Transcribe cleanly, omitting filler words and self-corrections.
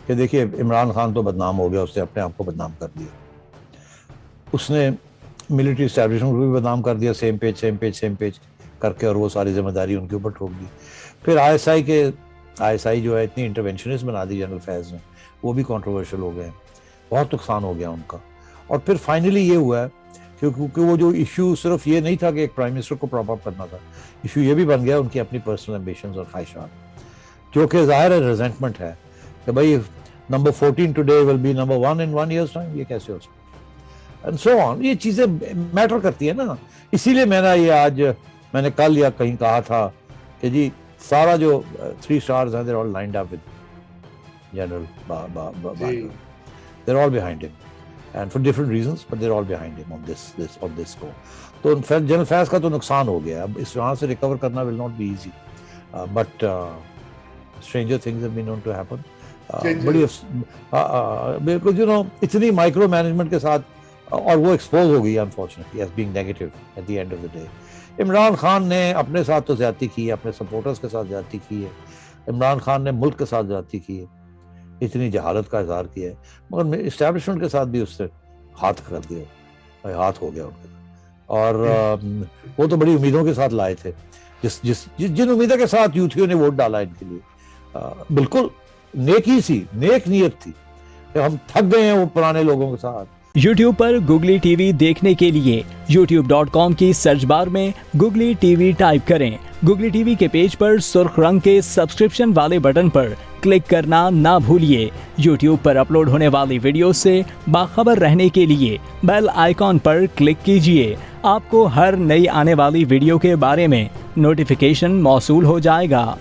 کہ دیکھیے عمران خان تو بدنام ہو گیا, اس نے اپنے آپ کو بدنام کر دیا, اس نے ملٹری اسٹیبلشمنٹ کو بھی بدنام کر دیا, سیم پیج کر کے, اور وہ ساری ذمہ داری ان کے اوپر ٹھوک دی. پھر آئی ایس آئی جو ہے اتنی انٹرونشنسٹ بنا دی جنرل فیض نے, وہ بھی کنٹروورشل ہو گئے ہیں, بہت نقصان ہو گیا ان کا. اور پھر فائنلی یہ ہوا ہے کیونکہ وہ جو ایشو صرف یہ نہیں تھا کہ ایک پرائم منسٹر کو پراپ اپ کرنا تھا, ایشو یہ بھی بن گیا ان کی اپنی پرسنل ایمبیشنز اور خواہشات, جو کہ ظاہر ہے ریزنٹمنٹ ہے کہ بھائی number 14 today will be number 1 in 1 year's time, یہ کیسے ہو سکتا ہے, اینڈ سو آن. یہ چیزیں میٹر کرتی ہیں نا, اسی لیے میں نے کل یا کہیں کہا تھا کہ جی سارا جو 3 stars ہیں they're all lined up with General Bahadur. They're all behind him and for different reasons, but they're all behind him on this go. تو جنرل فیض کا تو نقصان ہو گیا, اب اس وہاں سے ریکور کرنا will not be easy, but stranger things have been known to happen. بڑی بالکل یو نو اتنی مائکرو مینجمنٹ کے ساتھ, اور وہ ایکسپوز ہو گئی unfortunately as being negative at the end of the day. Imran Khan نے اپنے ساتھ تو زیادتی کی ہے, اپنے سپورٹرز کے ساتھ زیادتی کی ہے, عمران خان نے ملک کے ساتھ زیادتی کی ہے, اتنی جہالت کا اظہار کیا ہے, مگر اسٹیبلشمنٹ کے ساتھ بھی اس سے ہاتھ کر دیا, ہاتھ ہو گیا ان کے. اور وہ تو بڑی امیدوں کے ساتھ لائے تھے, جن امیدوں کے ساتھ یوتھیوں نے ووٹ ڈالا ان کے لیے, بالکل نیک نیت تھی. ہم تھک گئے ہیں وہ پرانے لوگوں کے ساتھ. یوٹیوب پر گوگلی ٹی وی دیکھنے کے لیے youtube.com کی سرچ بار میں گوگلی ٹی وی ٹائپ کریں. گوگلی ٹی وی کے پیج پر سرخ رنگ کے سبسکرپشن والے بٹن پر کلک کرنا نہ بھولیے. یوٹیوب پر اپلوڈ ہونے والی ویڈیو سے باخبر رہنے کے لیے بیل آئیکن پر کلک کیجیے. آپ کو ہر نئی آنے والی ویڈیو کے بارے میں نوٹیفیکیشن موصول ہو جائے گا.